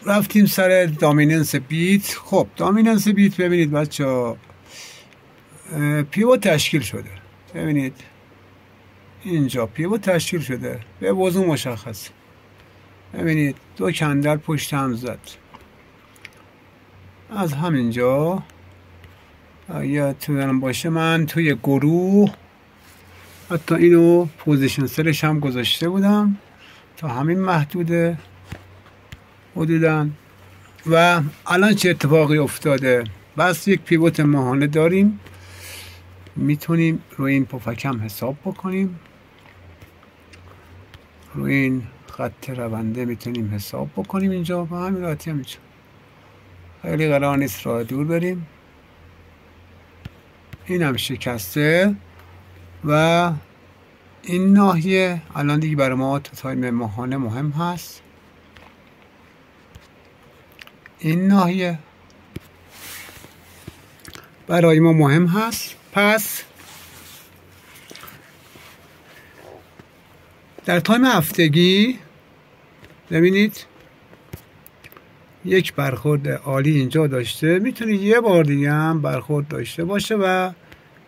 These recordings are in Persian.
رفتیم سر دامیننس بیت. خب دامیننس بیت ببینید بچه پیوت تشکیل شده. ببینید اینجا پیوت تشکیل شده به وضوح مشخص. ببینید دو کندل پشت هم زد. از همینجا یا تو باشه من توی گروه حتی اینو پوزیشن سلش هم گذاشته بودم تا همین محدوده حدوداً. و الان چه اتفاقی افتاده؟ بس یک پیوت ماهانه داریم، میتونیم روی این پفکم حساب بکنیم، روی این خط رونده میتونیم حساب بکنیم اینجا و همین راحتی هم اینجا. خیلی قرار نیست راه دور بریم. این هم شکسته و این ناحیه الان دیگه برای ما تا تایم ماهانه مهم هست. این ناحیه برای ما مهم هست. پس در تایم هفتگی ببینید یک برخورد عالی اینجا داشته، میتونه یه بار دیگه هم برخورد داشته باشه و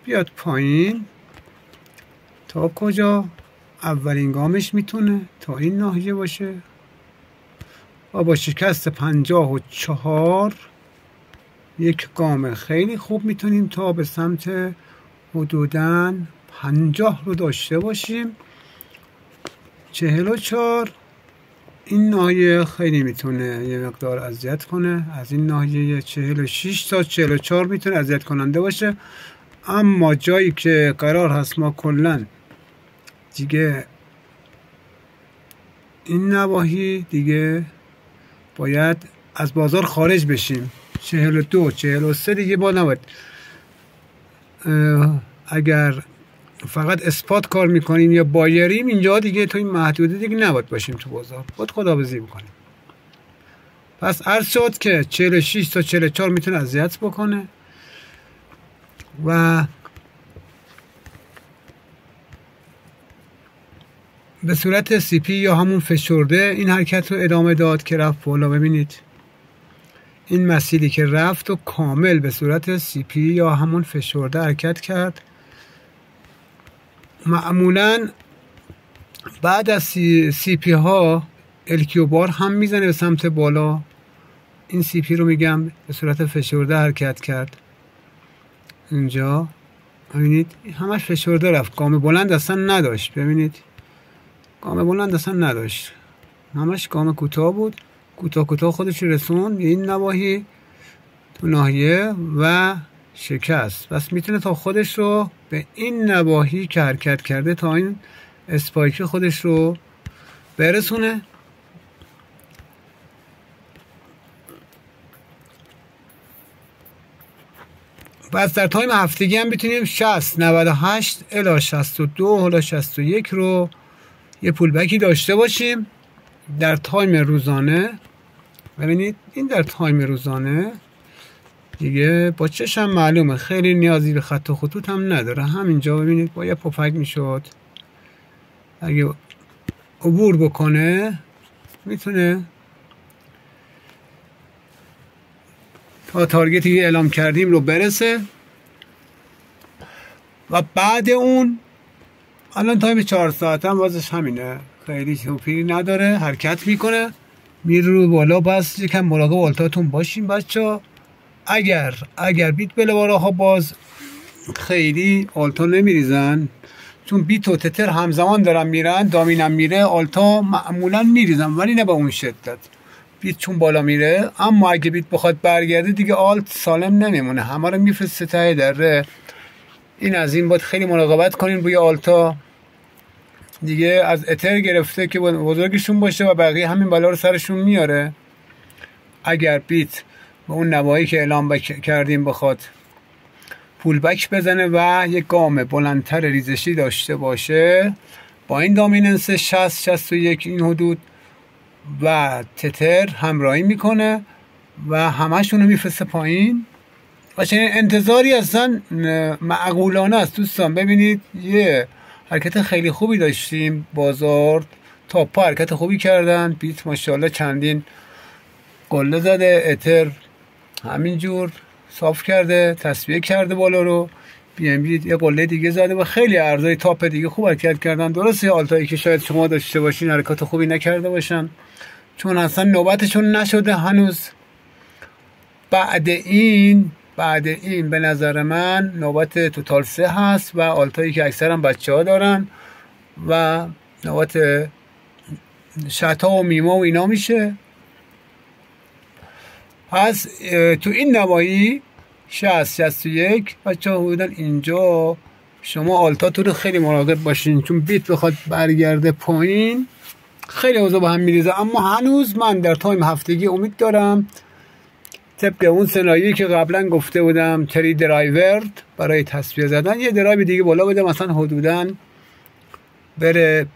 بیاد پایین. تا کجا؟ اولین گامش میتونه تا این ناحیه باشه و با شکست 54 یک گام خیلی خوب میتونیم تا به سمت حدوداً 50 رو داشته باشیم. 44 این ناحیه خیلی میتونه یه مقدار اذیت کنه. از این ناحیه 46 تا 44 میتونه اذیت کننده باشه. اما جایی که قرار هست ما کلن دیگه این نواحی دیگه باید از بازار خارج بشیم. 42 43 دیگه با نباید. اگر فقط اسپات کار میکنیم یا بایریم اینجا دیگه تو این محدوده دیگه نباید باشیم تو بازار، باید خداحافظی بکنیم. پس عرض شد که 46 تا 44 میتونه اذیت بکنه و به صورت سی پی یا همون فشرده این حرکت رو ادامه داد که رفت بالا. ببینید این مسیری که رفت و کامل به صورت سی پی یا همون فشرده حرکت کرد. معمولا بعد از سی پی ها الکیو بار هم میزنه به سمت بالا. این سی پی رو میگم به صورت فشرده حرکت کرد. اینجا ببینید همش فشرده رفت، گام بلند اصلا نداشت. ببینید گام بلند اصلا نداشت، همش گام کوتاه بود. کوتاه خودش رسون این نواحی تو ناحیه و شکست. بس میتونه تا خودش رو به این نواحی که حرکت کرده تا این اسپایک خودش رو برسونه. پس در تایم هفتگی هم میتونیم 60 98 الی 62 الی 61 رو یه پول بکی داشته باشیم. در تایم روزانه ببینید این در تایم روزانه دیگه با چشم معلومه، خیلی نیازی به خط و خطوط هم نداره. همینجا ببینید با یه پفک میشد اگه عبور بکنه میتونه تا تارگتی که اعلام کردیم رو برسه. و بعد اون الان تایم 4 ساعت هم بازش همینه، خیلی توپیری نداره، حرکت میکنه میره رو بالا. بس یکم مراقب آلتاتون باشین بچه. اگر بیت بلواراها باز خیلی آلتا نمیریزن، چون بیت و تتر همزمان دارن میرن، دامینم میره آلتا معمولا میریزن ولی نه به اون شدت. بیت چون بالا میره، اما اگه بیت بخواد برگرده دیگه آلت سالم نمیمونه، همه رو میفرسته ته دره. این از این باید خیلی مراقبت کنین روی آلتا دیگه. از اتر گرفته که بزرگشون باشه و بقیه همین بالا رو سرشون میاره. اگر بیت به اون نواحی که اعلام کردیم بخواد پول بک بزنه و یک گام بلندتر ریزشی داشته باشه با این دامیننس 60 61 این حدود و تتر همراهی میکنه و همشون رو میفرسته پایین و چنین انتظاری اصلا معقولانه است دوستان. ببینید یه حرکت خیلی خوبی داشتیم، بازار تا پا حرکت خوبی کردن، بیت ماشاءالله چندین قله زده، اتر همینجور صاف کرده، تصفیه کرده بالا رو. بی ام بی یه قله دیگه زده و خیلی ارزهای تاپ دیگه خوب حرکت کردن. درسته آلتایی که شاید شما داشته باشین حرکات خوبی نکرده باشن چون اصلا نوبتشون نشده هنوز. بعد این به نظر من نوبت توتال 3 هست و آلتایی که اکثرا بچه ها دارن و نوبت شتا و میما و اینا میشه. پس تو این نوایی 61 بچه ها بودن اینجا. شما آلتاتون رو خیلی مراقب باشین چون بیت بخواد برگرده پایین خیلی اوضاع به هم میریزه. اما هنوز من در تایم هفتگی امید دارم طبق اون سناریویی که قبلا گفته بودم تری درایورد برای تصفیه زدن یه درایو دیگه بالا بده، مثلا حدوداً بره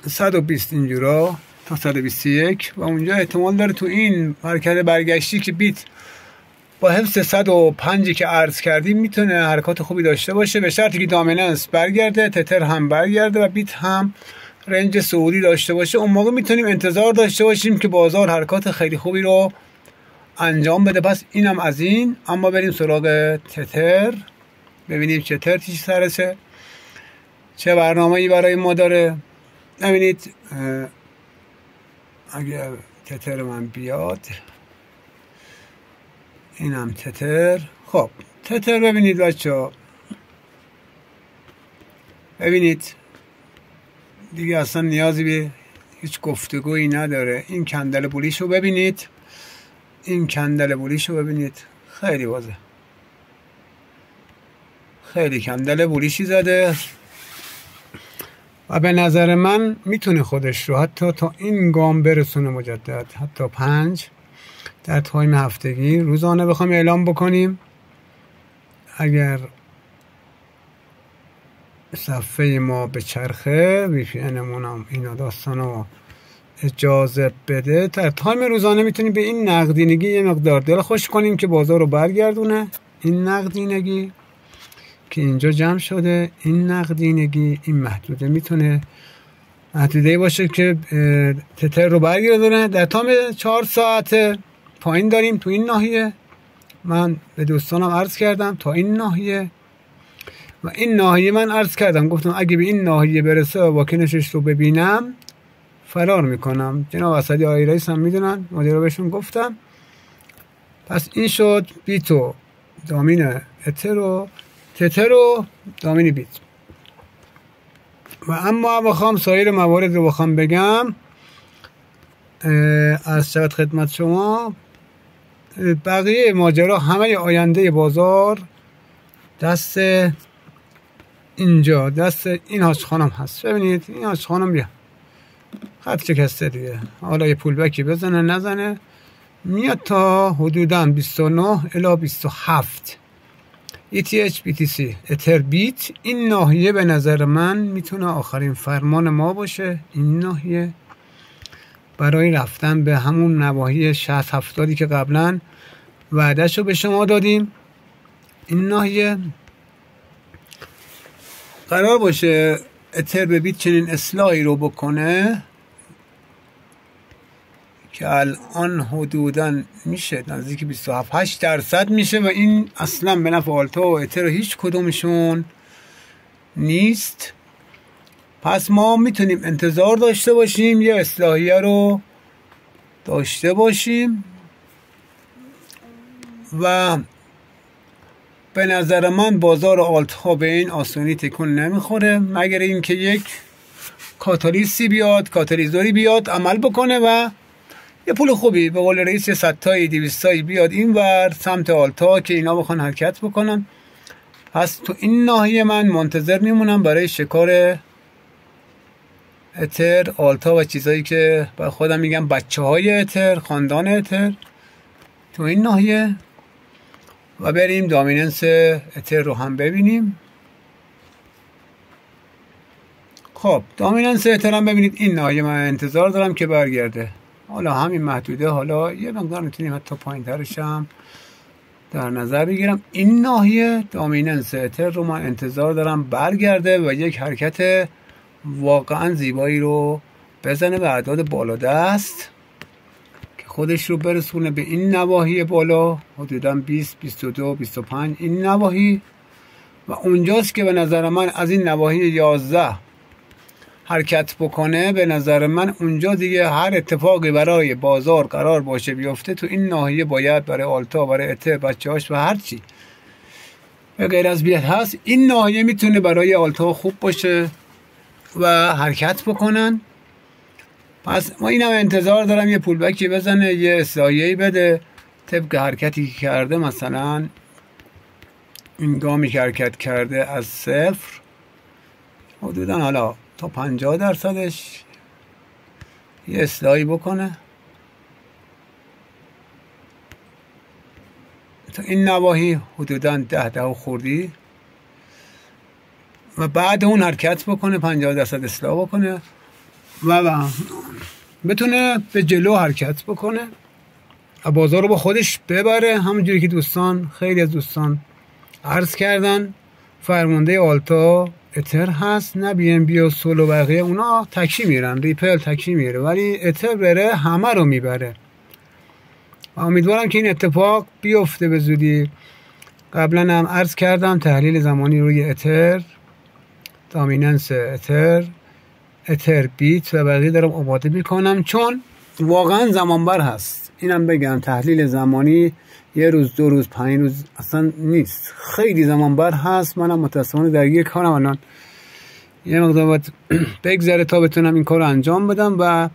120 اینجورا تا 121 و اونجا احتمال داره تو این حرکت برگشتی که بیت با حفظ 105 که عرض کردیم میتونه حرکات خوبی داشته باشه به شرطی که دامیننس برگرده، تتر هم برگرده و بیت هم رنج صعودی داشته باشه. اون موقع میتونیم انتظار داشته باشیم که بازار حرکات خیلی خوبی رو انجام بده. پس اینم از این. اما بریم سراغ تتر ببینیم تتر چی سرشه، چه برنامه‌ای برای ما داره. ببینید اگه تتر من بیاد اینم تتر. خب تتر ببینید بچه، ببینید دیگه اصلا نیازی به هیچ گفتگویی نداره. این کندل بولیشو ببینید، این کندل بولیشو ببینید، خیلی واضحه، خیلی کندل بولیشی زده و به نظر من میتونه خودش رو حتی تا این گام برسونه مجدد، حتی 5 در تایم هفتگی. روزانه بخوام اعلام بکنیم اگر صفحه ما به چرخه وی پی انمون هم اینا داستانا اجازه بده در تایم روزانه میتونیم به این نقدینگی یه مقدار دل خوش کنیم که بازار رو برگردونه. این نقدینگی که اینجا جمع شده، این نقدینگی، این محدوده میتونه محدوده باشه که تتر رو برگردونه. در تایم 4 ساعت پایین داریم تو این ناحیه، من به دوستانم عرض کردم تا این ناحیه و این ناحیه من عرض کردم گفتم اگه به این ناحیه برسه و واکنشش رو ببینم فرار میکنم. جناب اسدی آقای رئیس هم میدونن، مدیر بهشون گفتم. پس این شد بیت و دامین اتر و تتر و دامین بیت. و اما بخوام سایر موارد رو بخوام بگم از شود خدمت شما، بقیه ماجرا همه آینده بازار دست اینجا، دست این حاج خانم هست. ببینید این حاج خانم بیا خط شکسته دیگه، حالا یه پول بکی بزنه نزنه میاد تا حدوداً 29 الی 27 ETH BTC اتر بیت. این ناحیه به نظر من میتونه آخرین فرمان ما باشه. این ناحیه برای رفتن به همون نواحی 60-70 که قبلا وعدهشو به شما دادیم. این ناحیه قرار باشه اتر به بیت چنین اصلاحی رو بکنه که الان حدوداً میشه نزدیک 27-8% میشه و این اصلا به نفع آلتا و اتر هیچ کدومشون نیست. پس ما میتونیم انتظار داشته باشیم یه اصلاحیه رو داشته باشیم و به نظر من بازار آلت ها به این آسانی تکون نمیخوره مگر اینکه یک کاتالیستی بیاد، کاتالیزوری بیاد عمل بکنه و یه پول خوبی به قول رئیس 100 تایی 200 تایی بیاد این ور سمت آلتا که اینا بخوان حرکت بکنن. پس تو این ناحیه من منتظر میمونم برای شکار اتر، آلتا و چیزایی که با خودم میگم بچه های اتر، خاندان اتر تو این ناحیه. و بریم دامیننس اتر رو هم ببینیم. خب دامیننس اتر هم ببینید این ناحیه من انتظار دارم که برگرده. حالا همین محدوده، حالا یه مقدار میتونیم حتی پایین ترش هم در نظر بگیرم. این ناحیه دامیننس اتر رو من انتظار دارم برگرده و یک حرکت واقعا زیبایی رو بزنه به اعداد بالا دست خودش رو برسونه به این نواحی بالا، حدودا 20 22 25 این نواحی، و اونجاست که به نظر من از این نواحی 11 حرکت بکنه. به نظر من اونجا دیگه هر اتفاقی برای بازار قرار باشه بیفته تو این ناحیه باید برای آلتا، برای اتر، بچه‌هاش و هر چی به غیر از بیت هست، این ناحیه میتونه برای آلتا خوب باشه و حرکت بکنن. پس ما اینم انتظار دارم یه پولبکی بزنه، یه اصلاحیه‌ای بده طبق حرکتی که کرده. مثلا این گامی که حرکت کرده از 0 حدودا حالا تا 50% یه اصلاحی بکنه تا این نواحی حدودا 10 خوردی، و بعد اون حرکت بکنه 50% اصلاح بکنه و بتونه به جلو حرکت بکنه و بازار رو با خودش ببره. همونجوری که دوستان، خیلی از دوستان عرض کردن، فرمانده آلتا اتر هست، نه بی ام بی و سول و بقیه اونا تکی میرن، ریپل تکی میره، ولی اتر بره همه رو میبره. امیدوارم که این اتفاق بیفته به زودی. قبلا هم عرض کردم تحلیل زمانی روی اتر، دامیننس اتر بیت و بقیه دارم آماده میکنم، چون واقعا زمانبر هست. اینم بگم تحلیل زمانی 1 روز 2 روز 5 روز اصلا نیست، خیلی زمانبر هست. منم متاسفانه درگیر کارم الان، یه مقدار باید بگذره تا بتونم این کار رو انجام بدم، و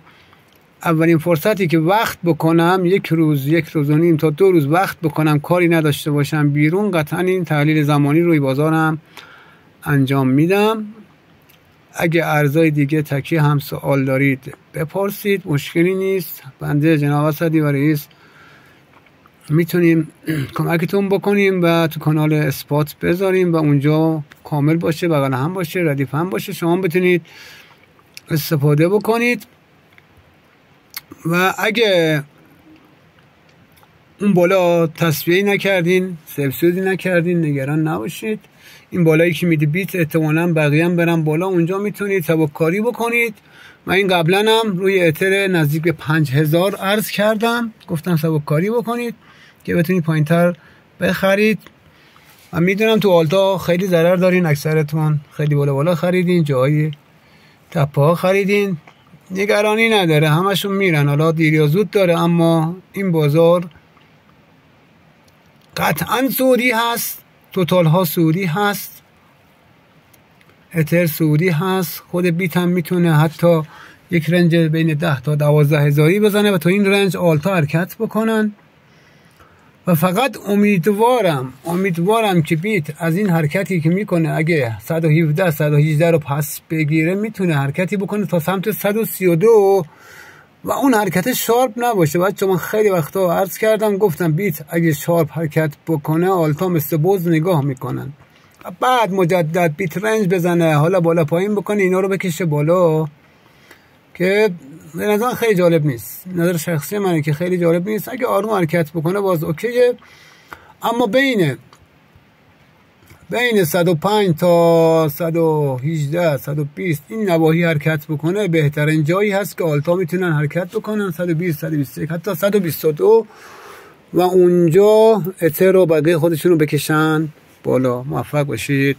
اولین فرصتی که وقت بکنم 1 روز 1 روز و نیم تا 2 روز وقت بکنم، کاری نداشته باشم بیرون، قطعا این تحلیل زمانی روی بازارم انجام میدم. اگه ارزای دیگه تکی هم سوال دارید بپرسید، مشکلی نیست. بنده جناب اسدی و رئیس میتونیم کمکتون بکنیم و تو کانال اثبات بذاریم و اونجا کامل باشه، بغل هم باشه، ردیف هم باشه، شما بتونید استفاده بکنید. و اگه اون بالا تصفیه نکردین، سبسیدی نکردین، نگران نباشید. این بالایی که میده بیت احتمالاً بقیه هم برن بالا، اونجا میتونید سبککاری بکنید. من این قبلا هم روی اتر نزدیک به 5000 عرض کردم، گفتم سبککاری بکنید که بتونید پایینتر بخرید. من میدونم تو آلتا خیلی ضرر دارین، اکثرتون خیلی بالا خریدین، جایی تپه ها خریدین، نگرانی نداره، همشون میرن، حالا دیر یا زود داره. اما این بازار قطعا سعودی هست، توتال ها سعودی هست، اتر سعودی هست، خود بیت هم میتونه حتی یک رنج بین 10 تا 12 هزاری بزنه و تو این رنج آلتا حرکت بکنن. و فقط امیدوارم که بیت از این حرکتی که میکنه، اگه 117 118 رو پس بگیره، میتونه حرکتی بکنه تا سمت 132 و اون حرکت شارپ نباشه. بچه من خیلی وقتا عرض کردم، گفتم بیت اگه شارپ حرکت بکنه آلتا مثل بز نگاه میکنن، بعد مجدد بیت رنج بزنه، حالا بالا پایین بکنه، اینا رو بکشه بالا، که به نظر خیلی جالب نیست. نظر شخصی منه که خیلی جالب نیست. اگه آروم حرکت بکنه باز اوکیه، اما بین 105 تا 118 120 این نواحی حرکت بکنه بهترین جایی هست که آلتا میتونن حرکت بکنن. 120 121 حتی 122 و اونجا اتر رو بقیه خودشون رو بکشن بالا. موفق باشید.